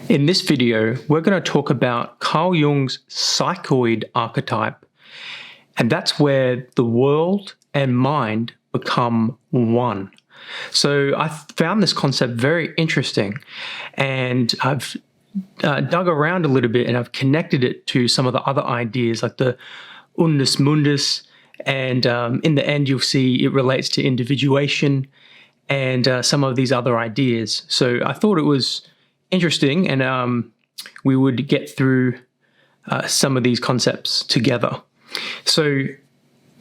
In this video, we're going to talk about Carl Jung's Psychoid Archetype, and that's where the world and mind become one. So I found this concept very interesting, and I've dug around a little bit and I've connected it to some of the other ideas like the Unus Mundus, and in the end you'll see it relates to individuation and some of these other ideas. So I thought it was interesting, and we would get through some of these concepts together. So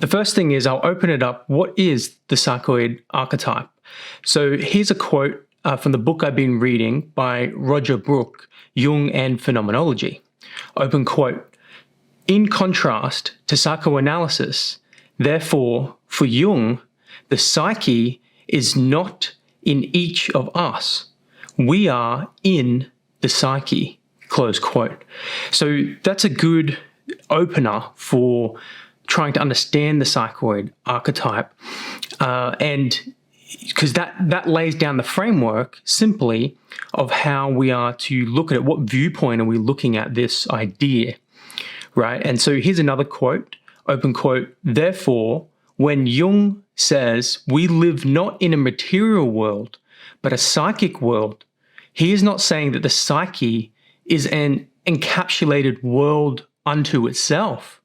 the first thing is I'll open it up. What is the Psychoid Archetype? So here's a quote from the book I've been reading by Roger Brooke, Jung and Phenomenology. Open quote. In contrast to psychoanalysis, therefore, for Jung, the psyche is not in each of us. We are in the psyche, close quote. So that's a good opener for trying to understand the psychoid archetype, and because that lays down the framework simply of how we are to look at it. What viewpoint are we looking at this idea, right? And so here's another quote, open quote. Therefore, when Jung says we live not in a material world, but a psychic world, he is not saying that the psyche is an encapsulated world unto itself,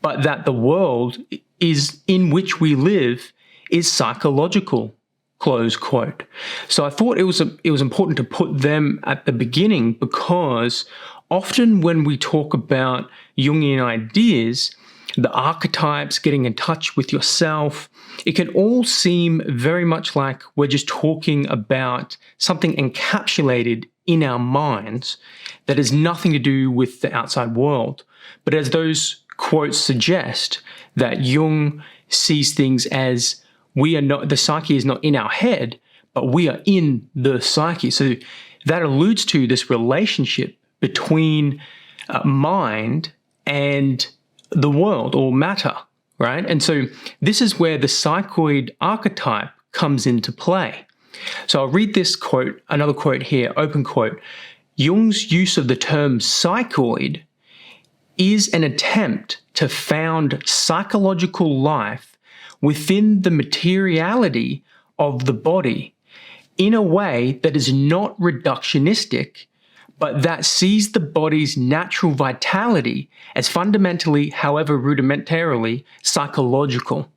but that the world is in which we live is psychological, close quote. So I thought it was important to put them at the beginning, because often when we talk about Jungian ideas, the archetypes, getting in touch with yourself, it can all seem very much like we're just talking about something encapsulated in our minds that has nothing to do with the outside world. But as those quotes suggest, that Jung sees things as we are not, the psyche is not in our head, but we are in the psyche. So that alludes to this relationship between mind and the world or matter, right? And so this is where the psychoid archetype comes into play. So I'll read this quote, another quote here, open quote. Jung's use of the term psychoid is an attempt to found psychological life within the materiality of the body in a way that is not reductionistic, but that sees the body's natural vitality as fundamentally, however rudimentarily, psychological,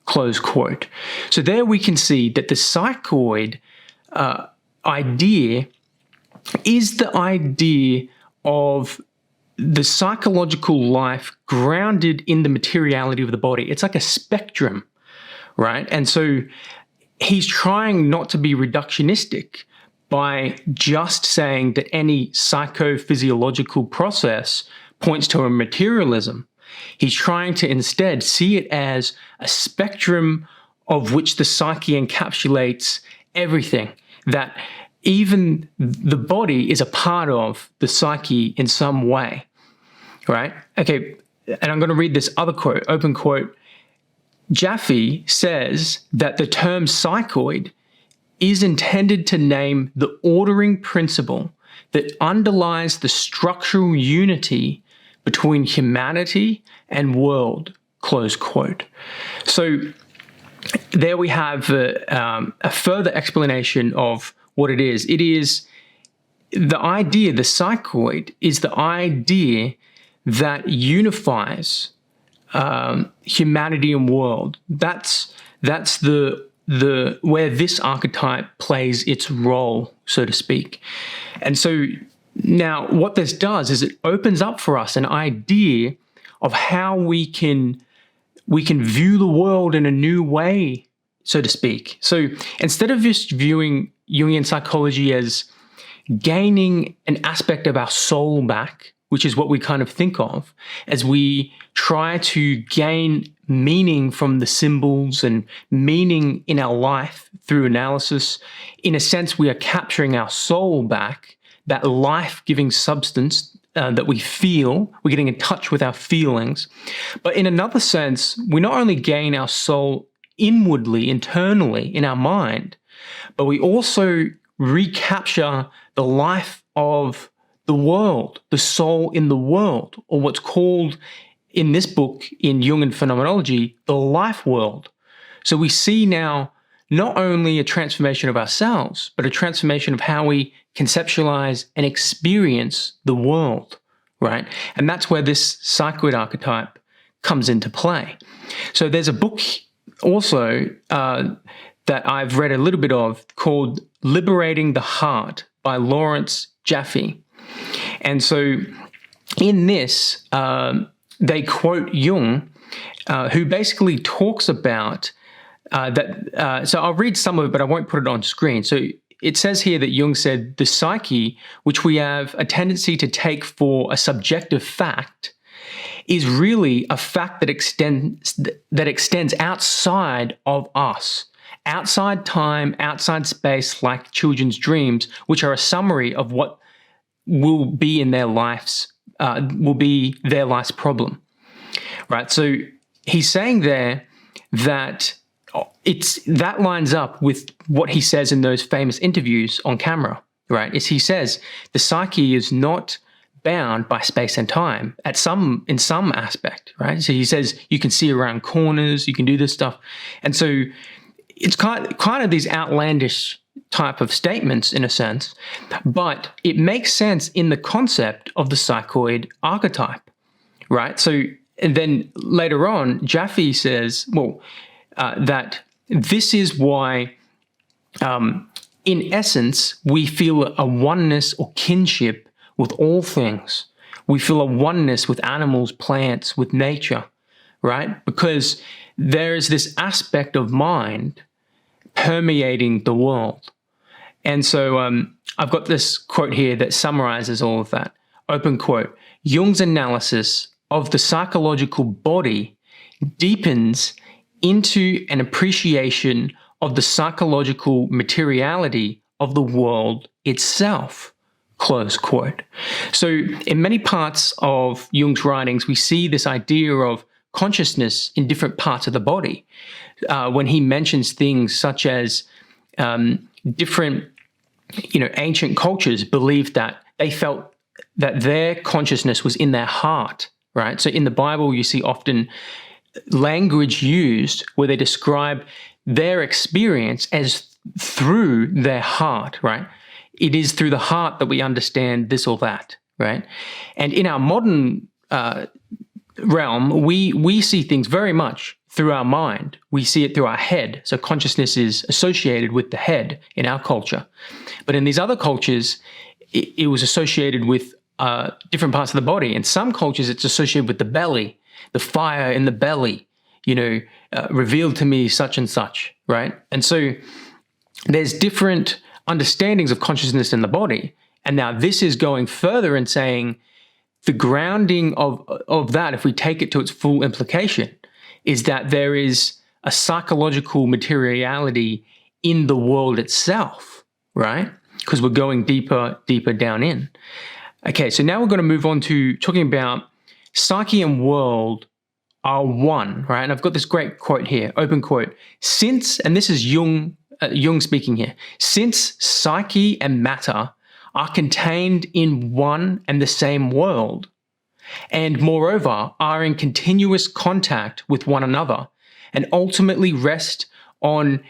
close quote. So there we can see that the psychoid idea is the idea of the psychological life grounded in the materiality of the body. It's like a spectrum, right? And so he's trying not to be reductionistic by just saying that any psychophysiological process points to a materialism. He's trying to instead see it as a spectrum of which the psyche encapsulates everything, that even the body is a part of the psyche in some way, right? Okay, and I'm going to read this other quote, open quote. Jaffe says that the term psychoid is intended to name the ordering principle that underlies the structural unity between humanity and world, close quote. So there we have a further explanation of what it is. It is the idea, the psychoid is the idea that unifies humanity and world. That's the where this archetype plays its role, so to speak. And so now what this does is it opens up for us an idea of how we can view the world in a new way, so to speak. So instead of just viewing Jungian psychology as gaining an aspect of our soul back, which is what we kind of think of as we try to gain meaning from the symbols and meaning in our life through analysis, in a sense, we are capturing our soul back, that life-giving substance that we feel. We're getting in touch with our feelings. But in another sense, we not only gain our soul inwardly, internally in our mind, but we also recapture the life of the world, the soul in the world, or what's called in this book, in Jungian phenomenology, the life world. So we see now not only a transformation of ourselves, but a transformation of how we conceptualize and experience the world, right? And that's where this psychoid archetype comes into play. So there's a book also that I've read a little bit of called Liberating the Heart by Lawrence Jaffe. And so in this, they quote Jung, who basically talks about that. So I'll read some of it, but I won't put it on screen. So it says here that Jung said, the psyche, which we have a tendency to take for a subjective fact, is really a fact that extends outside of us, outside time, outside space, like children's dreams, which are a summary of what will be in their lives, will be their life's problem, right? So he's saying there that that lines up with what he says in those famous interviews on camera, right? Is he says the psyche is not bound by space and time in some aspect, right? So he says you can see around corners, you can do this stuff, and so it's kind of these outlandish type of statements in a sense, but it makes sense in the concept of the psychoid archetype, right? So and then later on, Jaffe says, well, that this is why, in essence, we feel a oneness or kinship with all things. We feel a oneness with animals, plants, with nature, right? Because there is this aspect of mind permeating the world. And so I've got this quote here that summarizes all of that. Open quote, Jung's analysis of the psychological body deepens into an appreciation of the psychological materiality of the world itself, close quote. So in many parts of Jung's writings, we see this idea of consciousness in different parts of the body. When he mentions things such as different, ancient cultures believed that they felt that their consciousness was in their heart, right? So in the Bible, you see often language used where they describe their experience as through their heart, right? It is through the heart that we understand this or that, right? And in our modern realm, we see things very much through our mind. We see it through our head. So consciousness is associated with the head in our culture. But in these other cultures, it was associated with different parts of the body. In some cultures, it's associated with the belly, the fire in the belly, revealed to me such and such, right? And so there's different understandings of consciousness in the body. And now this is going further and saying the grounding of that, if we take it to its full implication, is that there is a psychological materiality in the world itself, right? Because we're going deeper down in. Okay, so now we're going to move on to talking about psyche and world are one, right? And I've got this great quote here, open quote, since, and this is Jung speaking here, since psyche and matter are contained in one and the same world, and moreover are in continuous contact with one another, and ultimately rest on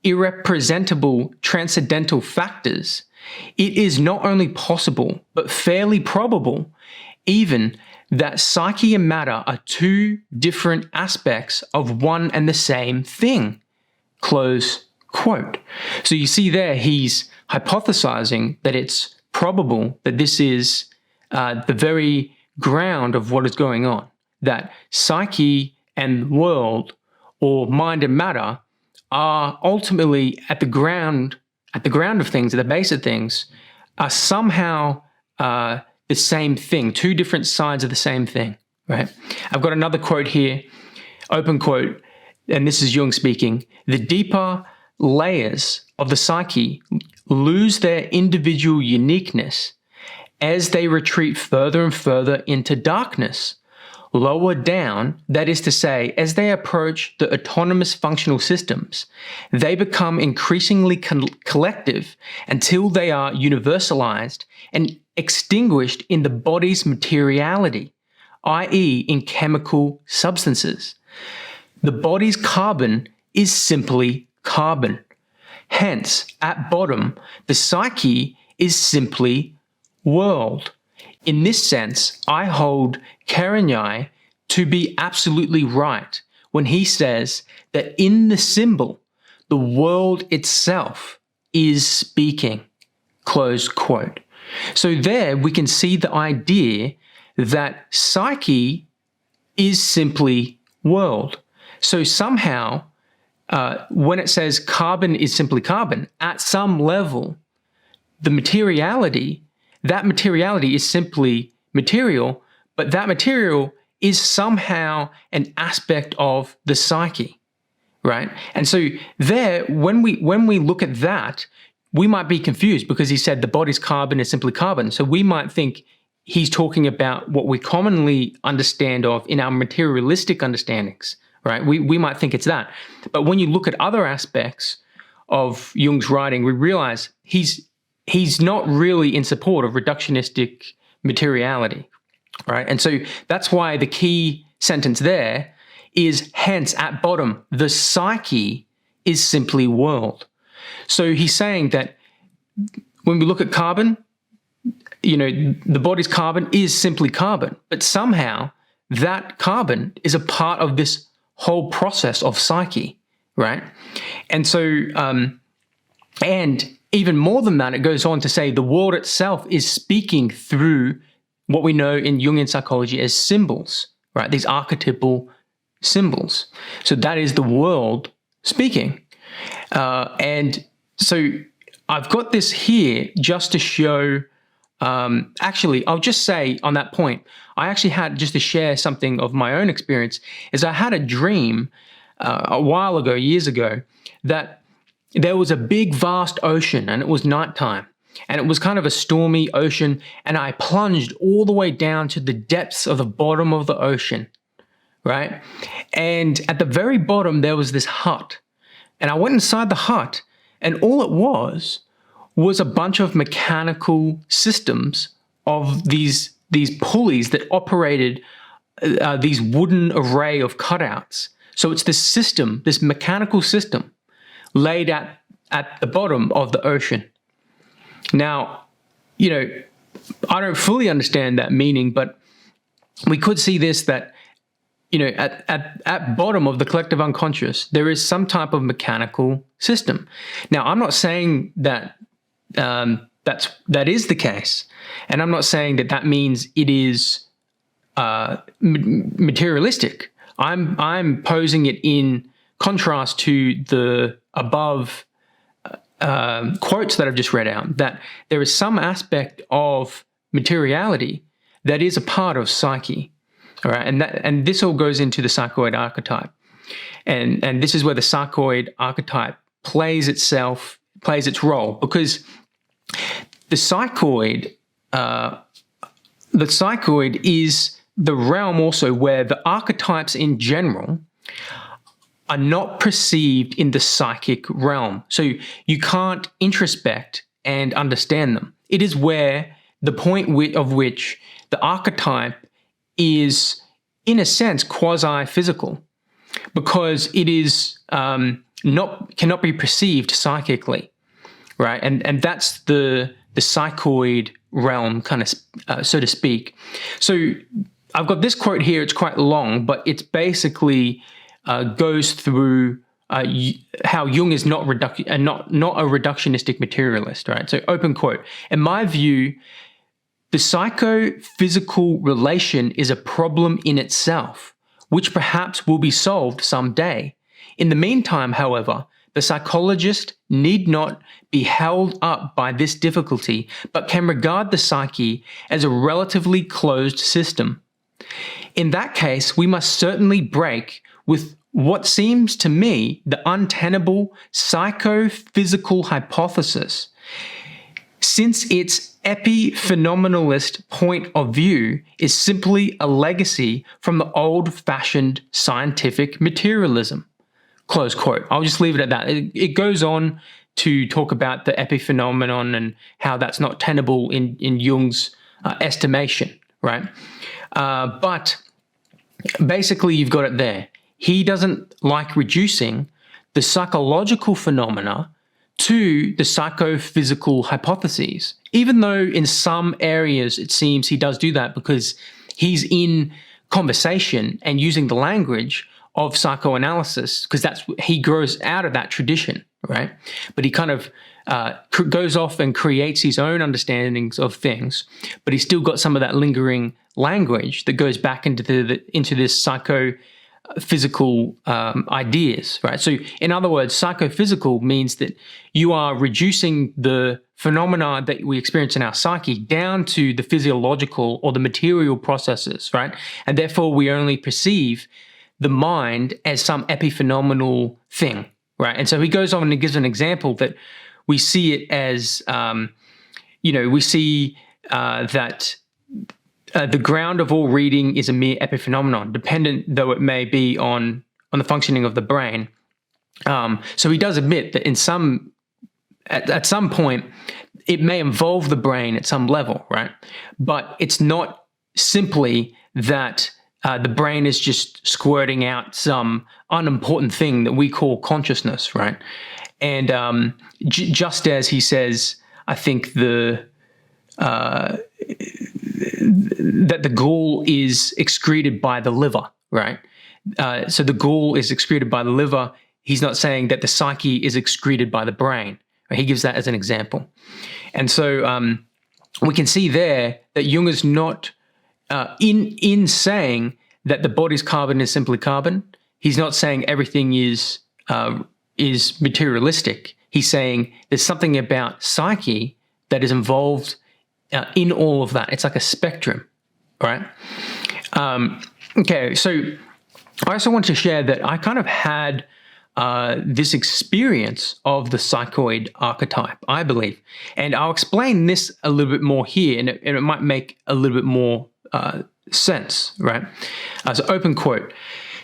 irrepresentable transcendental factors, it is not only possible, but fairly probable, even that psyche and matter are two different aspects of one and the same thing, close quote. So you see there, he's hypothesizing that it's probable that this is the very ground of what is going on, that psyche and world, or mind and matter, are ultimately at the ground of things, at the base of things, are somehow the same thing, two different sides of the same thing, right? I've got another quote here, open quote, and this is Jung speaking. The deeper layers of the psyche lose their individual uniqueness as they retreat further and further into darkness, lower down, that is to say, as they approach the autonomous functional systems, they become increasingly collective until they are universalized and extinguished in the body's materiality, i.e. in chemical substances. The body's carbon is simply carbon. Hence, at bottom, the psyche is simply world. In this sense, I hold Carl Jung to be absolutely right when he says that in the symbol, the world itself is speaking, close quote. So there we can see the idea that psyche is simply world. So somehow, when it says carbon is simply carbon, at some level, the materiality, that materiality is simply material, but that material is somehow an aspect of the psyche, right? And so there, when we look at that, we might be confused because he said the body's carbon is simply carbon. So we might think he's talking about what we commonly understand of in our materialistic understandings, right? We might think it's that. But when you look at other aspects of Jung's writing, we realize he's not really in support of reductionistic materiality, right? And so that's why the key sentence there is, hence, at bottom, the psyche is simply world. So he's saying that when we look at carbon, the body's carbon is simply carbon, but somehow that carbon is a part of this whole process of psyche, right? And so, and even more than that, it goes on to say the world itself is speaking through what we know in Jungian psychology as symbols, right? These archetypal symbols. So that is the world speaking. And so I've got this here just to show, actually, I'll just say on that point, I actually had, just to share something of my own experience, is I had a dream a while ago, years ago, that there was a big, vast ocean and it was nighttime and it was kind of a stormy ocean, and I plunged all the way down to the depths of the bottom of the ocean, right? And at the very bottom, there was this hut, and I went inside the hut, and all it was a bunch of mechanical systems of these pulleys that operated these wooden array of cutouts. So it's this system, this mechanical system, laid at the bottom of the ocean. Now, I don't fully understand that meaning, but we could see this, that, at bottom of the collective unconscious, there is some type of mechanical system. Now, I'm not saying that that is the case, and I'm not saying that means it is materialistic. I'm posing it in contrast to the above quotes that I've just read out, that there is some aspect of materiality that is a part of psyche, all right? And this all goes into the psychoid archetype, and this is where the psychoid archetype plays its role, because the psychoid is the realm also where the archetypes in general are not perceived in the psychic realm. So you can't introspect and understand them. It is where the point of which the archetype is, in a sense, quasi-physical, because it is cannot be perceived psychically, right? And that's the psychoid realm, kind of, so to speak. So I've got this quote here. It's quite long, but it's basically goes through how Jung is not a reductionistic materialist, right? So open quote. In my view, the psychophysical relation is a problem in itself, which perhaps will be solved someday. In the meantime, however, the psychologist need not be held up by this difficulty, but can regard the psyche as a relatively closed system. In that case, we must certainly break with what seems to me the untenable psychophysical hypothesis. since its epiphenomenalist point of view is simply a legacy from the old-fashioned scientific materialism. Close quote. I'll just leave it at that. It goes on to talk about the epiphenomenon and how that's not tenable in Jung's estimation, right? But basically, you've got it there. He doesn't like reducing the psychological phenomena to the psychophysical hypotheses, even though in some areas it seems he does do that because he's in conversation and using the language of psychoanalysis, because he grows out of that tradition, right? But he kind of goes off and creates his own understandings of things, but he's still got some of that lingering language that goes back into this psychophysical ideas, right? So in other words, psychophysical means that you are reducing the phenomena that we experience in our psyche down to the physiological or the material processes, right? And therefore we only perceive the mind as some epiphenomenal thing, right? And so he goes on and gives an example that we see it as, we see that the ground of all reading is a mere epiphenomenon, dependent though it may be on the functioning of the brain. So he does admit that at some point, it may involve the brain at some level, right? But it's not simply that the brain is just squirting out some unimportant thing that we call consciousness, right? And just as he says, I think that the gall is excreted by the liver, right? So the gall is excreted by the liver. He's not saying that the psyche is excreted by the brain. Right? He gives that as an example. And so we can see there that Jung is not in saying that the body's carbon is simply carbon. He's not saying everything is materialistic. He's saying there's something about psyche that is involved in all of that. It's like a spectrum, right? Okay, so I also want to share that I kind of had this experience of the psychoid archetype, I believe. And I'll explain this a little bit more here, and it might make a little bit more sense, right? So open quote,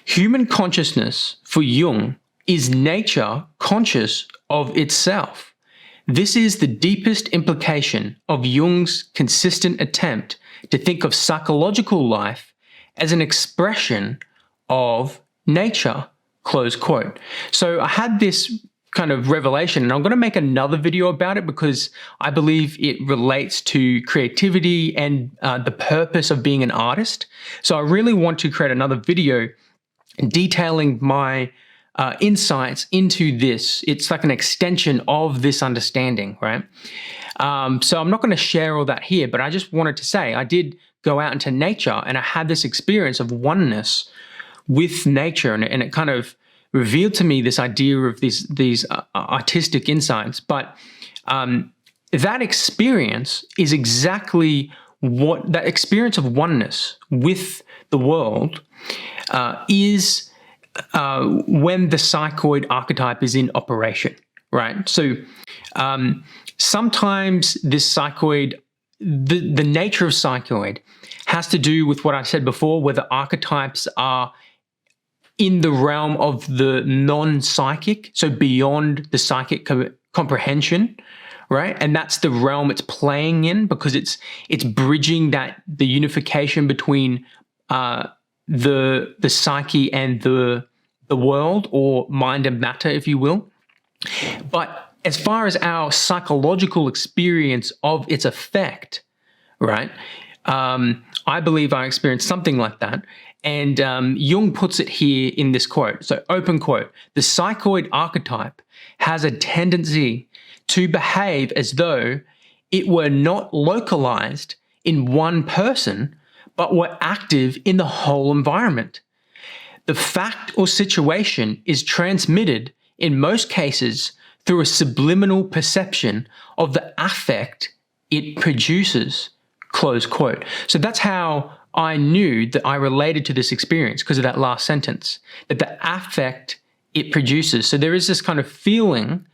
human consciousness for Jung is nature conscious of itself. This is the deepest implication of Jung's consistent attempt to think of psychological life as an expression of nature, close quote. So I had this kind of revelation, and I'm going to make another video about it because I believe it relates to creativity and the purpose of being an artist. So I really want to create another video detailing my insights into this. It's like an extension of this understanding, right? So I'm not going to share all that here, but I just wanted to say I did go out into nature and I had this experience of oneness with nature, and it kind of revealed to me this idea of these artistic insights. But that experience is exactly what that experience of oneness with the world is when the psychoid archetype is in operation, right? So sometimes this psychoid, the nature of psychoid has to do with what I said before, where the archetypes are in the realm of the non-psychic, so beyond the psychic comprehension, right? And that's the realm it's playing in, because it's bridging the unification between the psyche and the world, or mind and matter, if you will. But as far as our psychological experience of its effect, right? I believe I experienced something like that. And Jung puts it here in this quote. So open quote, the psychoid archetype has a tendency to behave as though it were not localized in one person, but were active in the whole environment. The fact or situation is transmitted in most cases through a subliminal perception of the affect it produces, close quote. So that's how I knew that I related to this experience, because of that last sentence, that the affect it produces. So there is this kind of feeling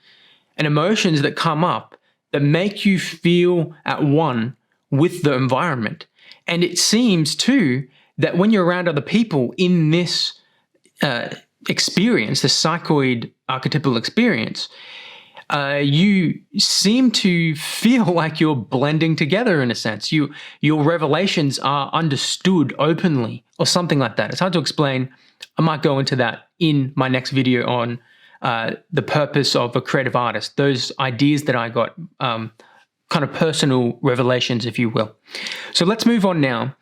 and emotions that come up that make you feel at one with the environment. And it seems too that when you're around other people in this experience, the psychoid archetypal experience, you seem to feel like you're blending together in a sense. Your revelations are understood openly or something like that. It's hard to explain. I might go into that in my next video on the purpose of a creative artist, those ideas that I got, kind of personal revelations, if you will. So let's move on now.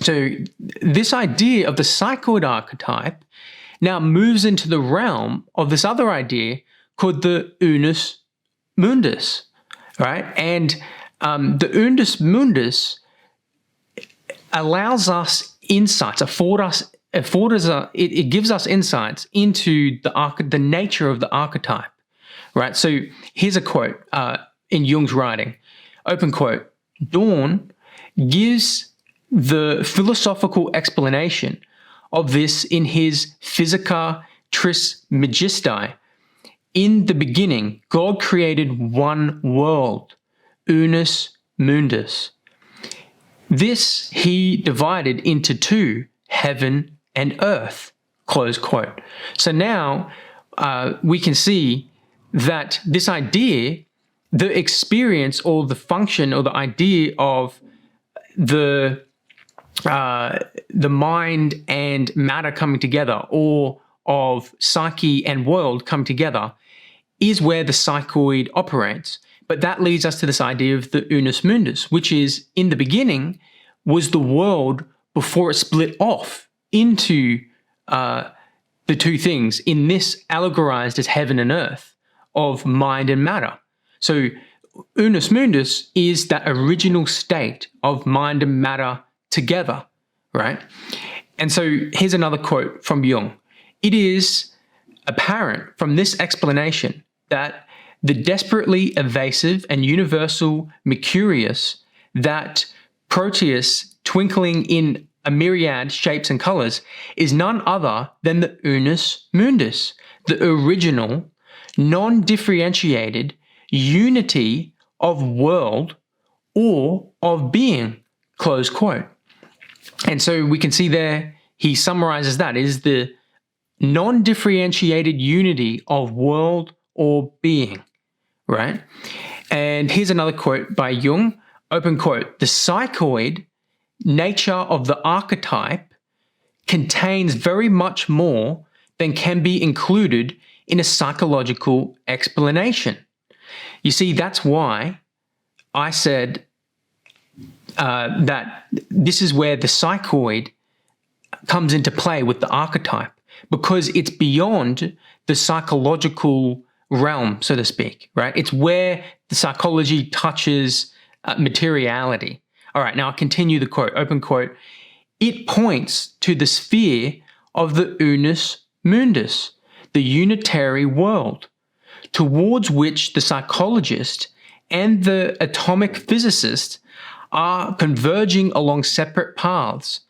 So this idea of the psychoid archetype now moves into the realm of this other idea called the Unus Mundus, right? And the Unus Mundus allows us insights, it gives us insights into the nature of the archetype, right? So here's a quote in Jung's writing, open quote, Dawn gives the philosophical explanation of this in his Physica Trismegisti. In the beginning, God created one world, Unus Mundus. This he divided into two, heaven and earth, close quote. So now we can see that this idea, the experience or the function or the idea of the mind and matter coming together, or of psyche and world come together, is where the psychoid operates. But that leads us to this idea of the Unus Mundus, which is, in the beginning, was the world before it split off into the two things, in this allegorized as heaven and earth, of mind and matter. So Unus Mundus is that original state of mind and matter together, right? And so here's another quote from Jung. It is apparent from this explanation that the desperately evasive and universal Mercurius, that Proteus twinkling in a myriad shapes and colors, is none other than the Unus Mundus, the original, non-differentiated unity of world or of being, close quote. And so we can see there, he summarizes that is the non-differentiated unity of world or being, right? And here's another quote by Jung, open quote, the psychoid nature of the archetype contains very much more than can be included in a psychological explanation. You see, that's why I said that this is where the psychoid comes into play with the archetype, because it's beyond the psychological realm, so to speak, right? It's where the psychology touches materiality. All right, now I'll continue the quote, open quote. It points to the sphere of the Unus Mundus, the unitary world, towards which the psychologist and the atomic physicist are converging along separate paths,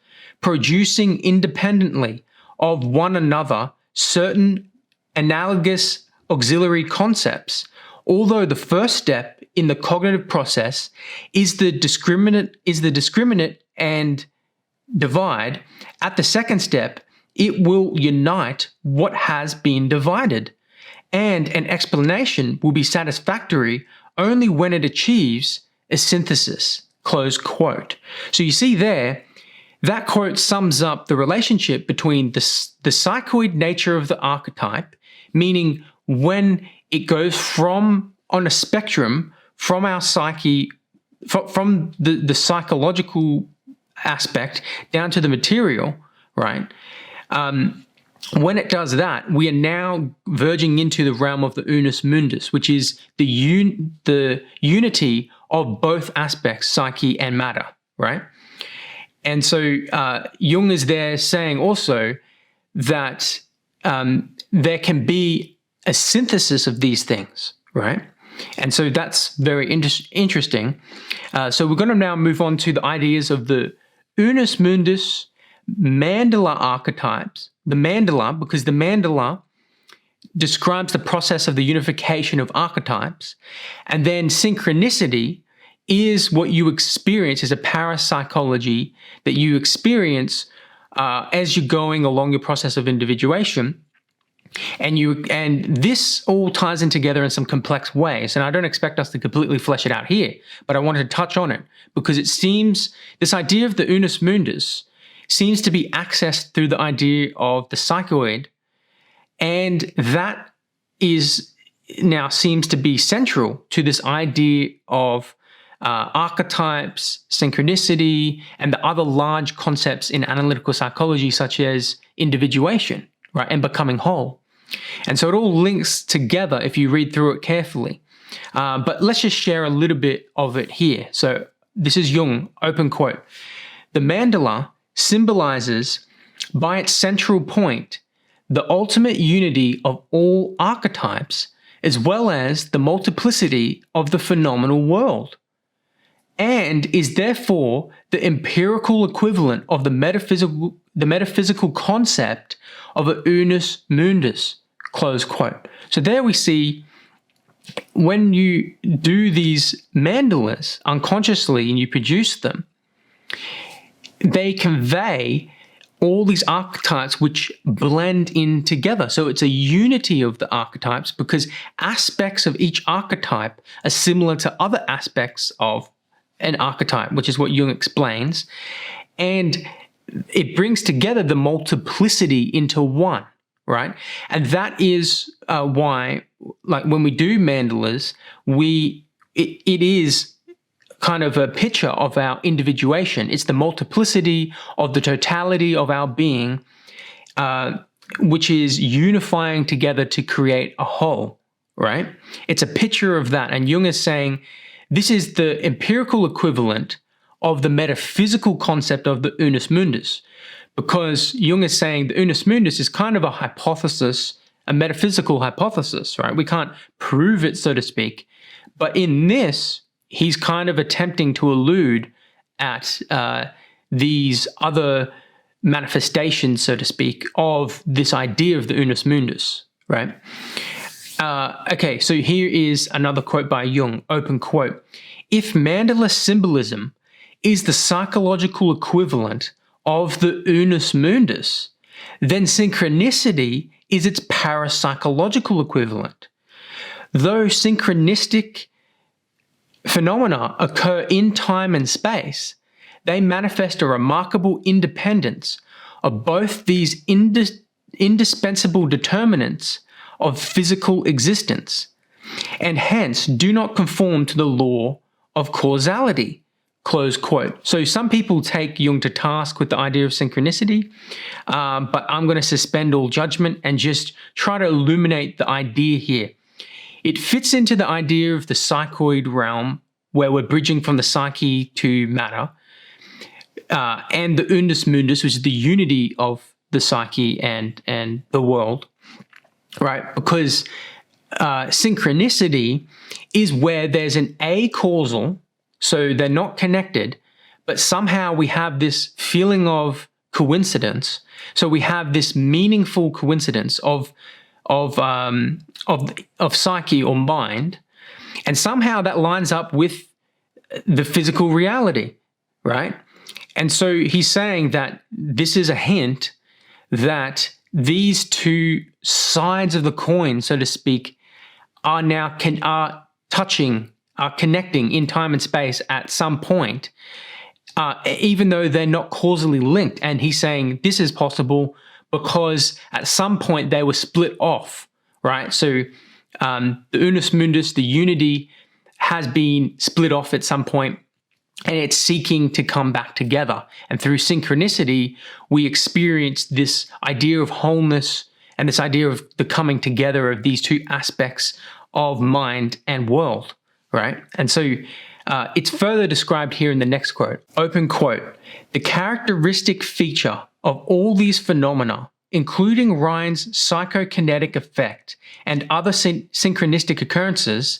producing independently of one another certain analogous auxiliary concepts, although the first step in the cognitive process is the discriminate and divide. At the second step, it will unite what has been divided, and an explanation will be satisfactory only when it achieves a synthesis, close quote. So you see there, that quote sums up the relationship between the psychoid nature of the archetype, meaning when it goes from, on a spectrum, from our psyche, from the psychological aspect down to the material, right? When it does that, we are now verging into the realm of the Unus Mundus, which is the unity of both aspects, psyche and matter, right? And so Jung is there saying also that there can be a synthesis of these things, right? And so that's very interesting. So we're going to now move on to the ideas of the Unus Mundus, Mandala archetypes. The mandala, because the mandala describes the process of the unification of archetypes. And then synchronicity is what you experience as a parapsychology that you experience as you're going along your process of individuation. And this all ties in together in some complex ways. And I don't expect us to completely flesh it out here, but I wanted to touch on it because it seems this idea of the Unus Mundus seems to be accessed through the idea of the psychoid. And that is now seems to be central to this idea of archetypes, synchronicity, and the other large concepts in analytical psychology, such as individuation, right, and becoming whole. And so it all links together if you read through it carefully. But let's just share a little bit of it here. So this is Jung, open quote. The mandala symbolizes, by its central point, the ultimate unity of all archetypes, as well as the multiplicity of the phenomenal world, and is therefore the empirical equivalent of the metaphysical concept of a Unus Mundus, close quote. So there we see when you do these mandalas unconsciously and you produce them, they convey all these archetypes which blend in together. So it's a unity of the archetypes because aspects of each archetype are similar to other aspects of an archetype, which is what Jung explains. And it brings together the multiplicity into one, right? And that is why, like when we do mandalas, it is kind of a picture of our individuation. It's the multiplicity of the totality of our being, which is unifying together to create a whole, right? It's a picture of that. And Jung is saying this is the empirical equivalent of the metaphysical concept of the Unus Mundus, because Jung is saying the Unus Mundus is kind of a hypothesis, a metaphysical hypothesis, right? We can't prove it, so to speak. But in this, he's kind of attempting to allude at these other manifestations, so to speak, of this idea of the Unus Mundus, right? Okay, so here is another quote by Jung, open quote. If Mandala symbolism is the psychological equivalent of the Unus Mundus, then synchronicity is its parapsychological equivalent. Though synchronistic phenomena occur in time and space, they manifest a remarkable independence of both these indispensable determinants of physical existence, and hence do not conform to the law of causality, close quote. So some people take Jung to task with the idea of synchronicity, but I'm going to suspend all judgment and just try to illuminate the idea here. It fits into the idea of the psychoid realm, where we're bridging from the psyche to matter, and the Unus Mundus, which is the unity of the psyche and the world, right? Because synchronicity is where there's an acausal, so they're not connected, but somehow we have this feeling of coincidence. So we have this meaningful coincidence of psyche or mind, and somehow that lines up with the physical reality, right? And so he's saying that this is a hint that these two sides of the coin, so to speak, are now connecting in time and space at some point, even though they're not causally linked. And he's saying this is possible because at some point they were split off, right? So the Unus Mundus, the unity, has been split off at some point, and it's seeking to come back together. And through synchronicity, we experience this idea of wholeness and this idea of the coming together of these two aspects of mind and world, right? And so it's further described here in the next quote, open quote, the characteristic feature of all these phenomena, including Ryan's psychokinetic effect and other synchronistic occurrences,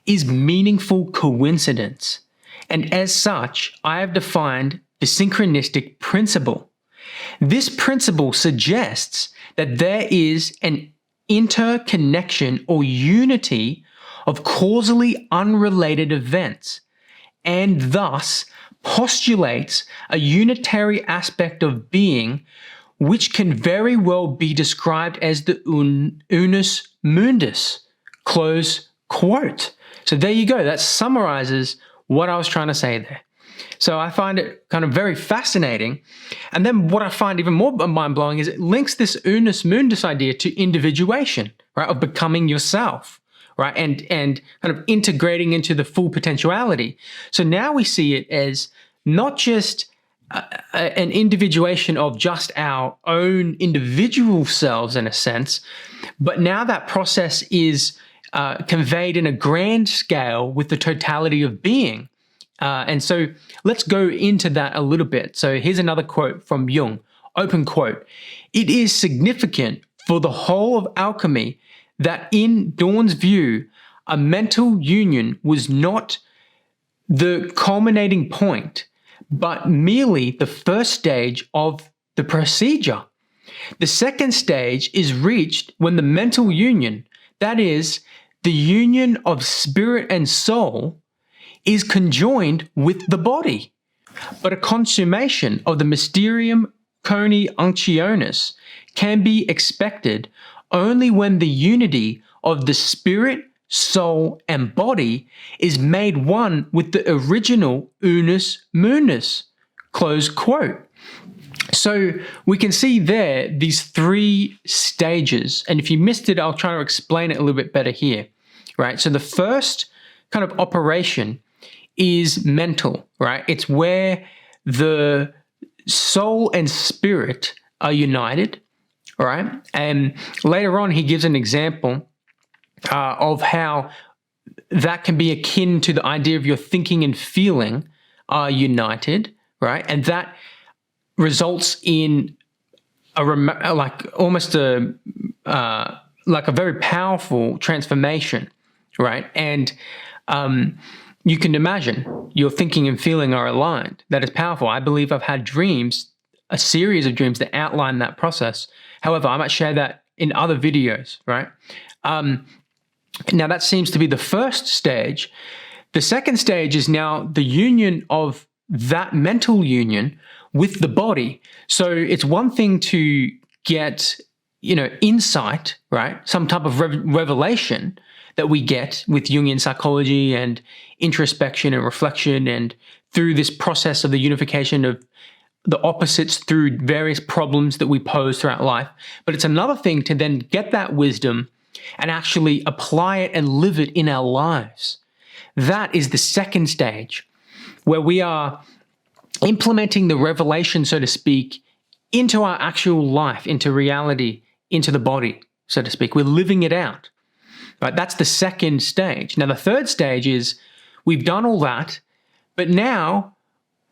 is meaningful coincidence. And as such, I have defined the synchronistic principle. This principle suggests that there is an interconnection or unity of causally unrelated events, and thus postulates a unitary aspect of being which can very well be described as the Unus Mundus, close quote. So there you go. That summarizes what I was trying to say there. So I find it kind of very fascinating. And then what I find even more mind-blowing is it links this Unus Mundus idea to individuation, right, of becoming yourself, right, and kind of integrating into the full potentiality. So now we see it as not just an individuation of just our own individual selves in a sense, but now that process is conveyed in a grand scale with the totality of being. And so let's go into that a little bit. So here's another quote from Jung, open quote. "It is significant for the whole of alchemy that in Dawn's view, a mental union was not the culminating point, but merely the first stage of the procedure. The second stage is reached when the mental union, that is, the union of spirit and soul, is conjoined with the body. But a consummation of the mysterium coni unctionis can be expected only when the unity of the spirit, soul, and body is made one with the original Unus Mundus," close quote. So we can see there these three stages. And if you missed it, I'll try to explain it a little bit better here, right? So the first kind of operation is mental, right? It's where the soul and spirit are united, right? And later on, he gives an example of how that can be akin to the idea of your thinking and feeling are united, right? And that results in almost a very powerful transformation, right? And you can imagine your thinking and feeling are aligned. That is powerful. I believe I've had dreams, a series of dreams that outline that process. However, I might share that in other videos, right? Now that seems to be the first stage. The second stage is now the union of that mental union with the body. So it's one thing to get, insight, right? Some type of revelation that we get with Jungian psychology and introspection and reflection, and through this process of the unification of the opposites through various problems that we pose throughout life. But it's another thing to then get that wisdom and actually apply it and live it in our lives. That is the second stage, where we are implementing the revelation, so to speak, into our actual life, into reality, into the body, so to speak. We're living it out. Right? That's the second stage. Now, the third stage is we've done all that, but now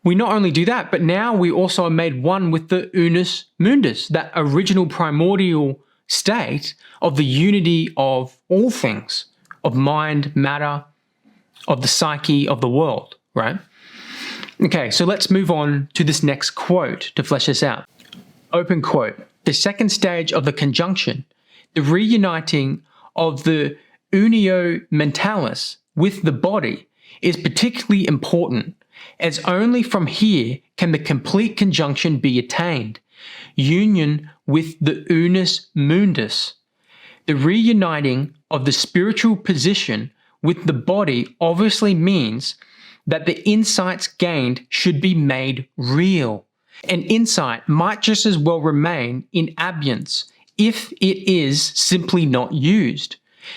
we not only do that, but now we also are made one with the Unus Mundus, that original primordial state of the unity of all things, of mind, matter, of the psyche, of the world, right? Okay, so let's move on to this next quote to flesh this out. Open quote. "The second stage of the conjunction, the reuniting of the unio mentalis with the body, is particularly important, as only from here can the complete conjunction be attained, union with the Unus Mundus. The reuniting of the spiritual position with the body obviously means that the insights gained should be made real. An insight might just as well remain in abeyance if it is simply not used.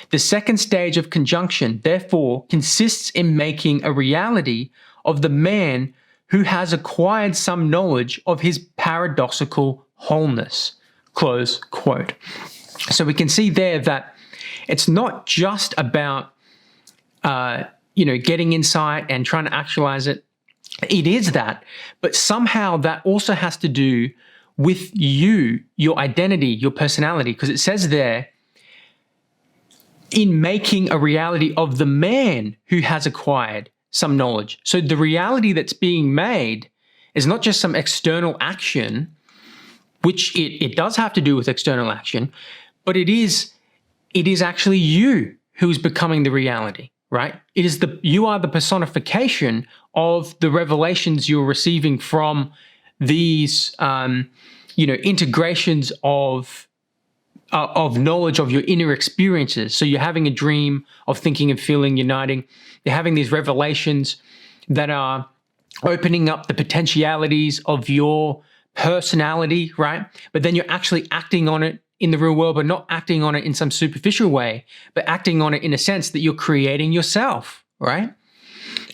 The second stage of conjunction, therefore, consists in making a reality of the man who has acquired some knowledge of his paradoxical wholeness." Close quote. So we can see there that it's not just about getting insight and trying to actualize it. It is that, but somehow that also has to do with you, your identity, your personality, because it says there, in making a reality of the man who has acquired some knowledge. So the reality that's being made is not just some external action, which it does have to do with external action, but it is it is actually you who is becoming the reality, right? You are the personification of the revelations you're receiving from these, integrations of knowledge of your inner experiences. So you're having a dream of thinking and feeling uniting. You're having these revelations that are opening up the potentialities of your personality, right? But then you're actually acting on it in the real world, but not acting on it in some superficial way, but acting on it in a sense that you're creating yourself, right?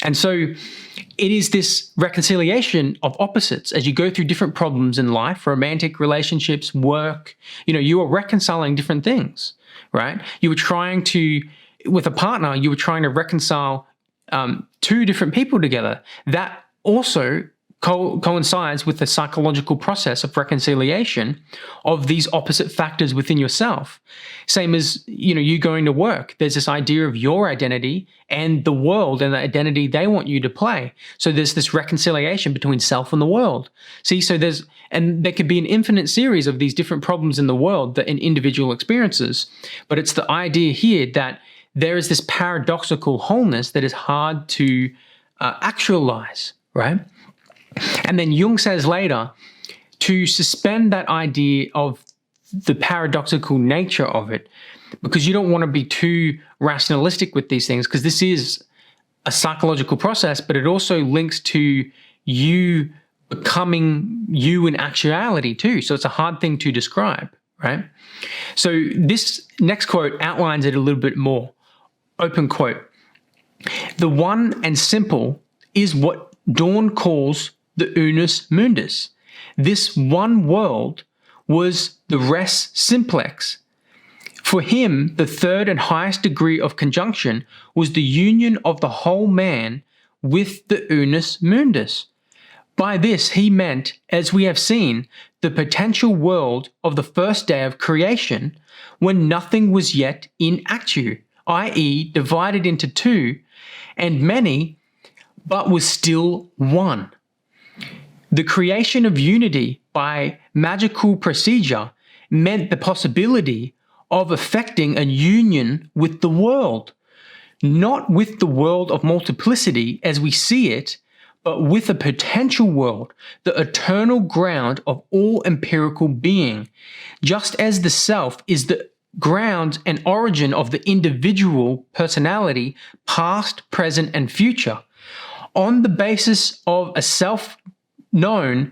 And so it is this reconciliation of opposites as you go through different problems in life, romantic relationships, work, you are reconciling different things, right? With a partner, you were trying to reconcile two different people together. That also coincides with the psychological process of reconciliation of these opposite factors within yourself. Same as, you going to work. There's this idea of your identity and the world and the identity they want you to play. So there's this reconciliation between self and the world. See, there could be an infinite series of these different problems in the world in individual experiences, but it's the idea here that there is this paradoxical wholeness that is hard to actualize, right? And then Jung says later to suspend that idea of the paradoxical nature of it, because you don't want to be too rationalistic with these things, because this is a psychological process, but it also links to you becoming you in actuality too. So it's a hard thing to describe, right? So this next quote outlines it a little bit more. Open quote. "The one and simple is what Dawn calls the Unus Mundus. This one world was the res simplex. For him, the third and highest degree of conjunction was the union of the whole man with the Unus Mundus. By this he meant, as we have seen, the potential world of the first day of creation, when nothing was yet in actu, i.e. divided into two, and many, but was still one. The creation of unity by magical procedure meant the possibility of effecting a union with the world, not with the world of multiplicity as we see it, but with a potential world, the eternal ground of all empirical being, just as the self is the ground and origin of the individual personality, past, present, and future. On the basis of a self known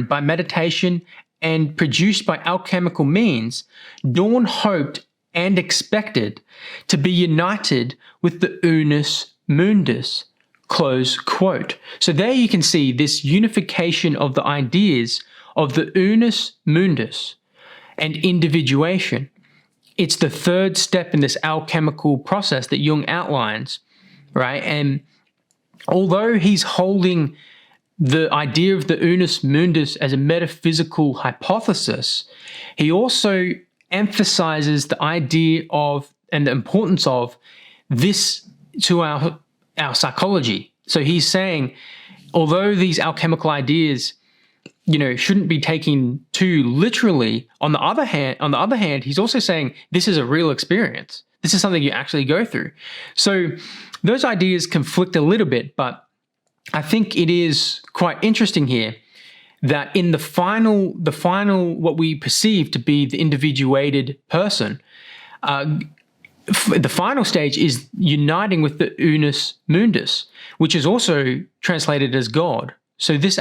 by meditation and produced by alchemical means, Dawn hoped and expected to be united with the Unus Mundus." Close quote. So there you can see this unification of the ideas of the Unus Mundus and individuation. It's the third step in this alchemical process that Jung outlines, right? And although he's holding the idea of the Unus Mundus as a metaphysical hypothesis, he also emphasizes the idea of and the importance of this to our psychology. So he's saying, although these alchemical ideas, shouldn't be taken too literally, on the other hand, he's also saying this is a real experience. This is something you actually go through. So those ideas conflict a little bit, but I think it is quite interesting here that in the final, what we perceive to be the individuated person, the final stage is uniting with the Unus Mundus, which is also translated as God. So this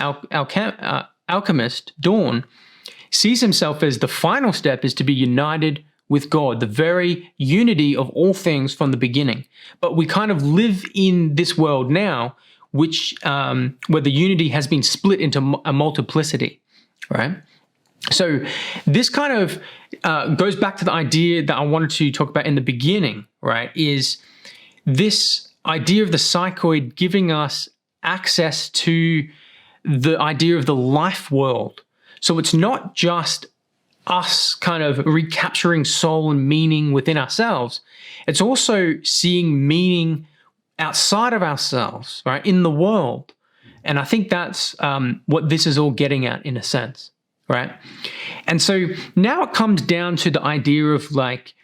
alchemist, Dawn, sees himself as the final step is to be united with God, the very unity of all things from the beginning. But we kind of live in this world now, which where the unity has been split into a multiplicity, right? So this kind of goes back to the idea that I wanted to talk about in the beginning, right? Is this idea of the psychoid giving us access to the idea of the life world. So it's not just us kind of recapturing soul and meaning within ourselves. It's also seeing meaning outside of ourselves, right, in the world. And I think that's what this is all getting at in a sense, right? And so now it comes down to the idea of like,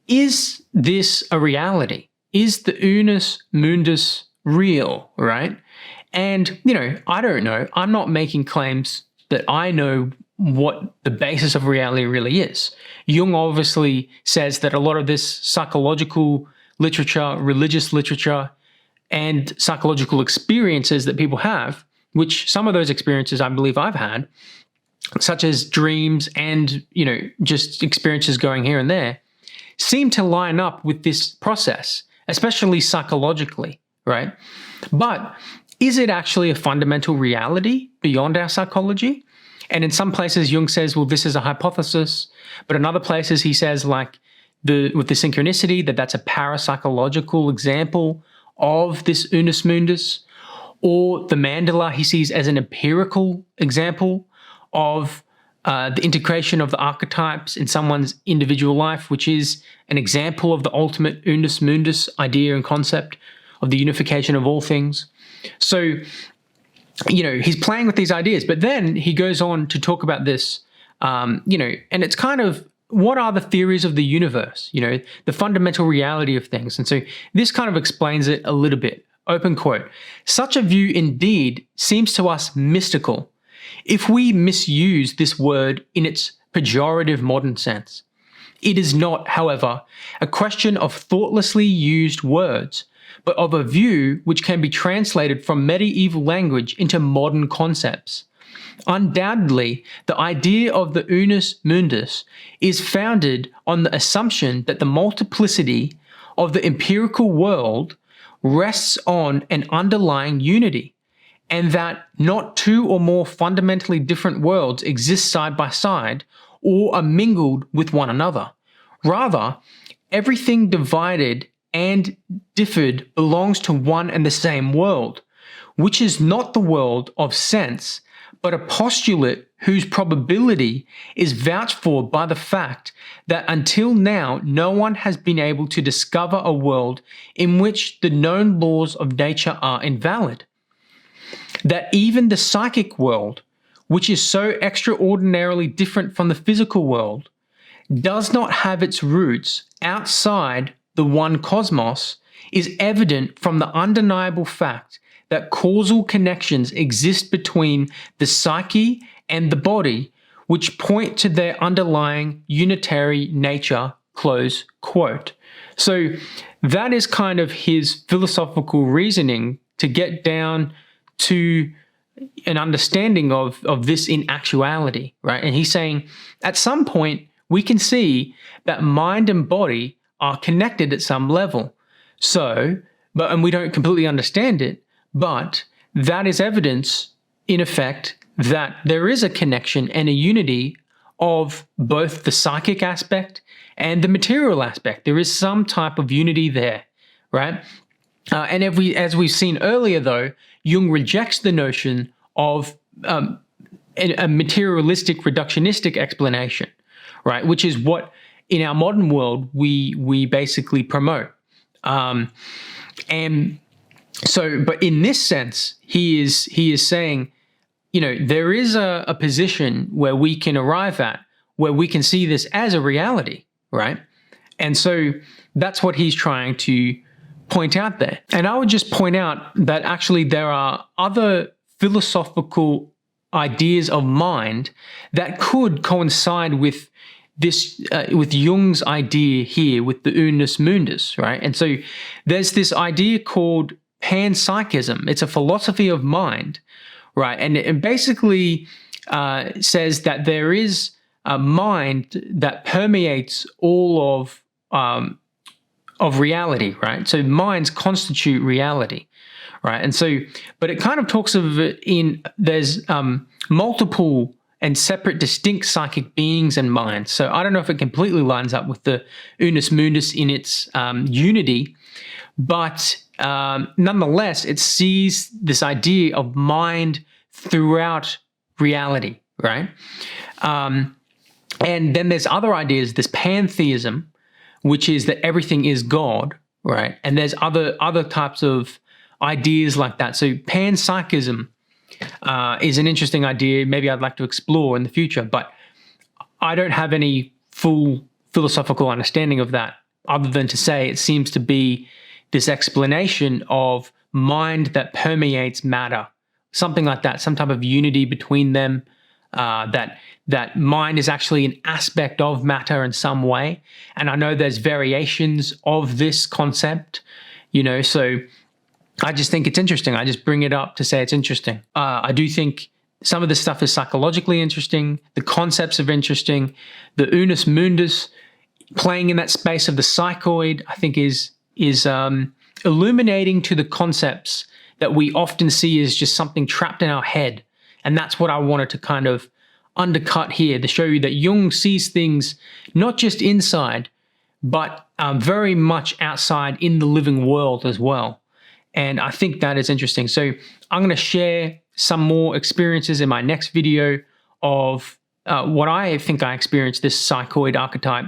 is this a reality? Is the Unus Mundus real, right? And, I don't know. I'm not making claims that I know what the basis of reality really is. Jung obviously says that a lot of this psychological literature, religious literature, and psychological experiences that people have, which some of those experiences I believe I've had, such as dreams and, just experiences going here and there, seem to line up with this process, especially psychologically, right? But is it actually a fundamental reality beyond our psychology? And in some places, Jung says, well, this is a hypothesis. But in other places, he says, like, with the synchronicity, that's a parapsychological example of this Unus Mundus. Or the mandala he sees as an empirical example of the integration of the archetypes in someone's individual life, which is an example of the ultimate Unus Mundus idea and concept of the unification of all things. So, he's playing with these ideas, but then he goes on to talk about this, and it's kind of, what are the theories of the universe, the fundamental reality of things. And so this kind of explains it a little bit. Open quote, "Such a view indeed seems to us mystical, if we misuse this word in its pejorative modern sense. It is not, however, a question of thoughtlessly used words, but of a view which can be translated from medieval language into modern concepts. Undoubtedly, the idea of the Unus Mundus is founded on the assumption that the multiplicity of the empirical world rests on an underlying unity, and that not two or more fundamentally different worlds exist side by side or are mingled with one another. Rather, everything divided and differed belongs to one and the same world, which is not the world of sense, but a postulate whose probability is vouched for by the fact that until now no one has been able to discover a world in which the known laws of nature are invalid. That even the psychic world, which is so extraordinarily different from the physical world, does not have its roots outside the one cosmos, is evident from the undeniable fact that causal connections exist between the psyche and the body, which point to their underlying unitary nature," close quote. So that is kind of his philosophical reasoning to get down to an understanding of this in actuality, right? And he's saying at some point we can see that mind and body are connected at some level. So, and we don't completely understand it, but that is evidence, in effect, that there is a connection and a unity of both the psychic aspect and the material aspect. There is some type of unity there, right? And as we've seen earlier, though, Jung rejects the notion of a materialistic, reductionistic explanation, right? Which is what, in our modern world, we basically promote. And so, but in this sense, he is saying, there is a position where we can arrive at, where we can see this as a reality, right? And so that's what he's trying to point out there. And I would just point out that actually there are other philosophical ideas of mind that could coincide with this, with Jung's idea here, with the Unus Mundus, right? And so there's this idea called Panpsychism. It's a philosophy of mind, right? And it basically says that there is a mind that permeates all of reality, right? So minds constitute reality, right? And so, but it kind of talks of it there's multiple and separate, distinct psychic beings and minds. So I don't know if it completely lines up with the Unus Mundus in its unity, but nonetheless, it sees this idea of mind throughout reality, right? And then there's other ideas, this pantheism, which is that everything is God, right? And there's other types of ideas like that. So panpsychism is an interesting idea. Maybe I'd like to explore in the future, but I don't have any full philosophical understanding of that, other than to say it seems to be this explanation of mind that permeates matter, something like that, some type of unity between them, that mind is actually an aspect of matter in some way. And I know there's variations of this concept, so I just think it's interesting. I just bring it up to say it's interesting. I do think some of this stuff is psychologically interesting. The concepts are interesting. The Unus Mundus, playing in that space of the psychoid, I think is illuminating to the concepts that we often see as just something trapped in our head. And that's what I wanted to kind of undercut here, to show you that Jung sees things not just inside, but very much outside in the living world as well. And I think that is interesting. So I'm going to share some more experiences in my next video of what I think I experienced this psychoid archetype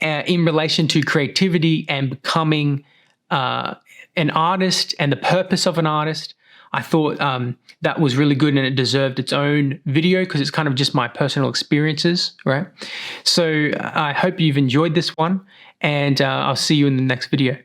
in relation to creativity and becoming an artist and the purpose of an artist. I thought that was really good, and it deserved its own video because it's kind of just my personal experiences, right? So I hope you've enjoyed this one, and I'll see you in the next video.